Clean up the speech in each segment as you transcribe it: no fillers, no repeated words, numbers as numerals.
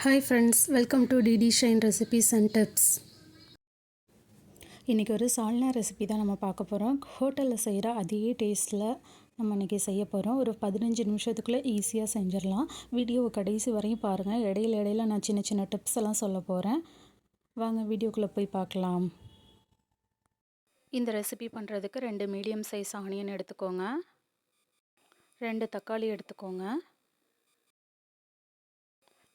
Hi friends, welcome to DD Shine Recipes and Tips. இன்றைக்கி ஒரு சால்னா recipe தான் நம்ம பார்க்க போகிறோம். ஹோட்டலில் செய்கிற அதே டேஸ்ட்டில் நம்ம இன்றைக்கி செய்ய போகிறோம். ஒரு 15 நிமிஷத்துக்குள்ளே ஈஸியாக செஞ்சிடலாம். வீடியோவை கடைசி வரையும் பாருங்கள். இடையில நான் சின்ன சின்ன டிப்ஸ் எல்லாம் சொல்ல போகிறேன். வாங்க வீடியோக்குள்ளே போய் பார்க்கலாம். இந்த ரெசிபி பண்ணுறதுக்கு 2 மீடியம் சைஸ் ஆனியன் எடுத்துக்கோங்க, 2 தக்காளி எடுத்துக்கோங்க,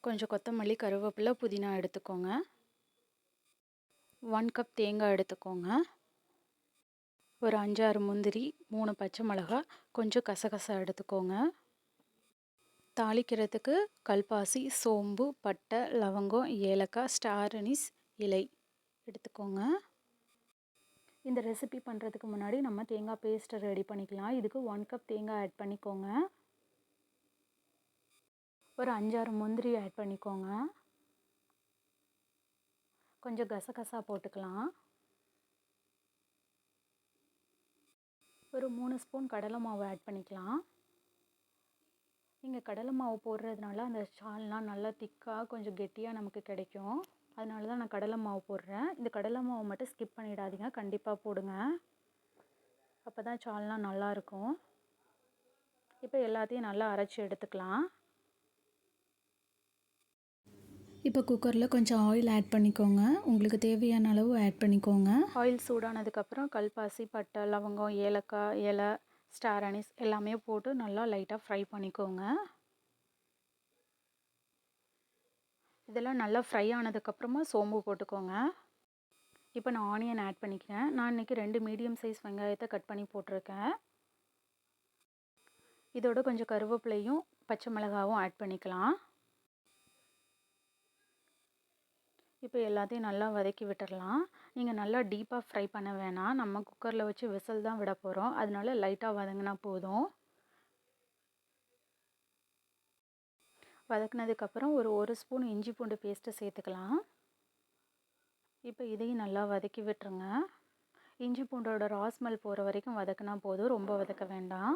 கொஞ்சம் கொத்தமல்லி, கருவேப்பிலை, புதினா எடுத்துக்கோங்க, 1 கப் தேங்காய் எடுத்துக்கோங்க, ஒரு 5-6 முந்திரி, 3 பச்சை மிளகாய், கொஞ்சம் கசகசா எடுத்துக்கோங்க. தாளிக்கிறதுக்கு கல்பாசி, சோம்பு, பட்டை, லவங்கம், ஏலக்காய், ஸ்டார் அனீஸ் இலை எடுத்துக்கோங்க. இந்த ரெசிபி பண்ணுறதுக்கு முன்னாடி நம்ம தேங்காய் பேஸ்ட்டை ரெடி பண்ணிக்கலாம். இதுக்கு 1 கப் தேங்காய் ஆட் பண்ணிக்கோங்க, ஒரு 5-6 முந்திரி ஆட் பண்ணிக்கோங்க, கொஞ்சம் கசகசா போட்டுக்கலாம், ஒரு 3 ஸ்பூன் கடலை மாவு ஆட் பண்ணிக்கலாம். நீங்கள் கடலை மாவு போடுறதுனால அந்த சால்னா நல்லா திக்காக கொஞ்சம் கெட்டியாக நமக்கு கிடைக்கும். அதனால தான் நான் கடலை மாவு போடுறேன். இந்த கடலை மாவு மட்டும் ஸ்கிப் பண்ணிடாதீங்க, கண்டிப்பாக போடுங்க. அப்போ தான் சால்னா நல்லாயிருக்கும். இப்போ எல்லாத்தையும் நல்லா அரைச்சி எடுத்துக்கலாம். இப்போ குக்கரில் கொஞ்சம் ஆயில் ஆட் பண்ணிக்கோங்க. உங்களுக்கு தேவையான அளவு ஆட் பண்ணிக்கோங்க. ஆயில் சூடானதுக்கப்புறம் கல்பாசி, பட்டை, லவங்கம், ஏலக்காய், இலை, ஸ்டார் அனீஸ் எல்லாமே போட்டு நல்லா லைட்டாக ஃப்ரை பண்ணிக்கோங்க. இதெல்லாம் நல்லா ஃப்ரை ஆனதுக்கப்புறமா சோம்பு போட்டுக்கோங்க. இப்போ நான் ஆனியன் ஆட் பண்ணிக்கிறேன். நான் இன்றைக்கி 2 மீடியம் சைஸ் வெங்காயத்தை கட் பண்ணி போட்டிருக்கேன். இதோட கொஞ்சம் கருவேப்பிலையும் பச்சை மிளகாவும் ஆட் பண்ணிக்கலாம். இப்போ எல்லாத்தையும் நல்லா வதக்கி விட்டுடலாம். நீங்கள் நல்லா டீப்பாக ஃப்ரை பண்ண வேணாம், நம்ம குக்கரில் வச்சு விசில் தான் விட போகிறோம். அதனால லைட்டாக வதங்கினா போதும். வதக்கினதுக்கப்புறம் ஒரு ஸ்பூன் இஞ்சி பூண்டு பேஸ்ட்டு சேர்த்துக்கலாம். இப்போ இதையும் நல்லா வதக்கி விட்டுருங்க. இஞ்சி பூண்டோட ராஸ்மெல் போகிற வரைக்கும் வதக்கினா போதும், ரொம்ப வதக்க வேண்டாம்.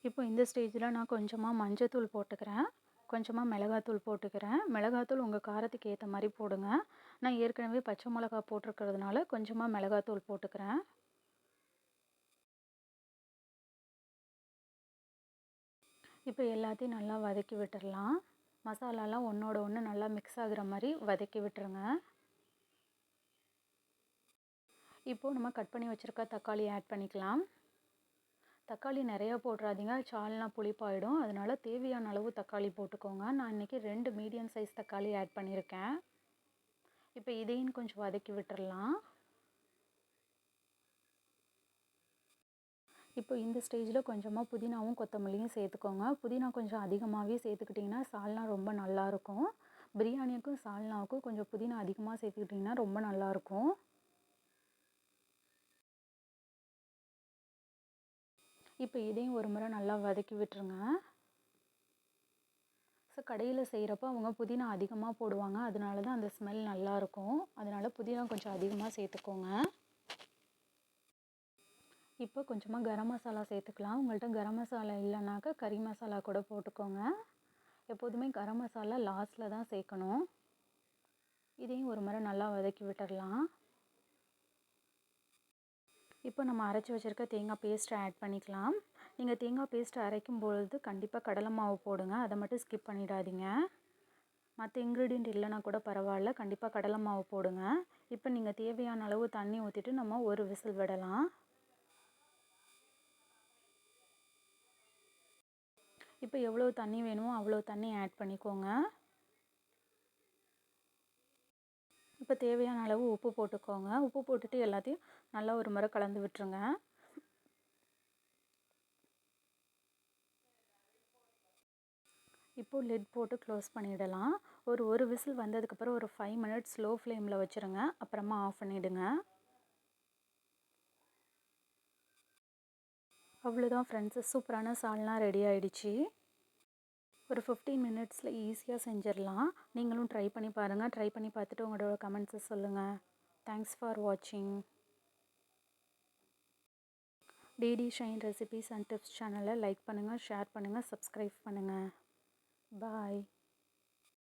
இப்போ இந்த ஸ்டேஜில் நான் கொஞ்சமாக மஞ்சத்தூள் போட்டுக்கிறேன், கொஞ்சமாக மிளகாத்தூள் போட்டுக்கிறேன். மிளகாத்தூள் உங்கள் காரத்துக்கு ஏற்ற மாதிரி போடுங்க. நான் ஏற்கனவே பச்சை மிளகா போட்டிருக்கிறதுனால கொஞ்சமாக மிளகாத்தூள் போட்டுக்கிறேன். இப்போ எல்லாத்தையும் நல்லா வதக்கி விட்டுடலாம். மசாலாலாம் ஒன்றோட ஒன்று நல்லா மிக்ஸ் ஆகுற மாதிரி வதக்கி விட்டுருங்க. இப்போது நம்ம கட் பண்ணி வச்சுருக்க தக்காளி ஆட் பண்ணிக்கலாம். தக்காளி நிறையா போட்டுறாதீங்க, சால்னா புளிப்பாயிடும். அதனால் தேவையான அளவு தக்காளி போட்டுக்கோங்க. நான் இன்றைக்கி 2 மீடியம் சைஸ் தக்காளி ஆட் பண்ணியிருக்கேன். இப்போ இதையும் கொஞ்சம் வதக்கி விட்டுடலாம். இப்போ இந்த ஸ்டேஜில் கொஞ்சமாக புதினாவும் கொத்தமல்லியும் சேர்த்துக்கோங்க. புதினா கொஞ்சம் அதிகமாகவே சேர்த்துக்கிட்டிங்கன்னா சால்னா ரொம்ப நல்லாயிருக்கும். பிரியாணிக்கும் சால்னாவுக்கும் கொஞ்சம் புதினா அதிகமாக சேர்த்துக்கிட்டிங்கன்னா ரொம்ப நல்லாயிருக்கும். இப்போ இதையும் ஒரு முறை நல்லா வதக்கி விட்டுருங்க. ஸோ கடையில் செய்கிறப்போ அவங்க புதினா அதிகமாக போடுவாங்க, அதனால தான் அந்த ஸ்மெல் நல்லாயிருக்கும். அதனால் புதினா கொஞ்சம் அதிகமாக சேர்த்துக்கோங்க. இப்போ கொஞ்சமாக கரம் மசாலா சேர்த்துக்கலாம். உங்கள்கிட்ட கரம் மசாலா இல்லைனாக்கா கறி மசாலா கூட போட்டுக்கோங்க. எப்போதுமே கரம் மசாலா லாஸ்ட்டில் தான் சேர்க்கணும். இதையும் ஒரு முறை நல்லா வதக்கி விட்டுடலாம். இப்போ நம்ம அரைச்சி வச்சுருக்க தேங்காய் பேஸ்ட்டை ஆட் பண்ணிக்கலாம். நீங்கள் தேங்காய் பேஸ்ட்டை அரைக்கும் பொழுது கண்டிப்பாக கடலை மாவு போடுங்க, அதை மட்டும் ஸ்கிப் பண்ணிடாதீங்க. மற்ற இன்க்ரீடியண்ட் இல்லைனா கூட பரவாயில்ல, கண்டிப்பாக கடலை மாவு போடுங்க. இப்போ நீங்கள் தேவையான அளவு தண்ணி ஊற்றிட்டு நம்ம ஒரு விசில் விடலாம். இப்போ எவ்வளோ தண்ணி வேணுமோ அவ்வளோ தண்ணி ஆட் பண்ணிக்கோங்க. இப்போ தேவையான அளவு உப்பு போட்டுக்கோங்க. உப்பு போட்டுட்டு எல்லாத்தையும் நல்லா ஒரு முறை கலந்து விட்டுருங்க. இப்போது லிட் போட்டு க்ளோஸ் பண்ணிடலாம். ஒரு விசில் வந்ததுக்கப்புறம் ஒரு 5 மினிட்ஸ் ஸ்லோ ஃப்ளேமில் வச்சுருங்க, அப்புறமா ஆஃப் பண்ணிவிடுங்க. அவ்வளோதான் ஃப்ரெண்ட்ஸ், சூப்பரான சால்னா ரெடி ஆகிடுச்சு. ஒரு 15 மினிட்ஸில் ஈஸியாக செஞ்சிடலாம். நீங்களும் ட்ரை பண்ணி பாருங்கள். ட்ரை பண்ணி பார்த்துட்டு உங்களோட கமெண்ட்ஸை சொல்லுங்கள். தேங்க்ஸ் ஃபார் வாட்சிங். DD Shine Recipes and Tips சேனலை லைக் பண்ணுங்கள், ஷேர் பண்ணுங்கள், சப்ஸ்கிரைப் பண்ணுங்கள். பாய்.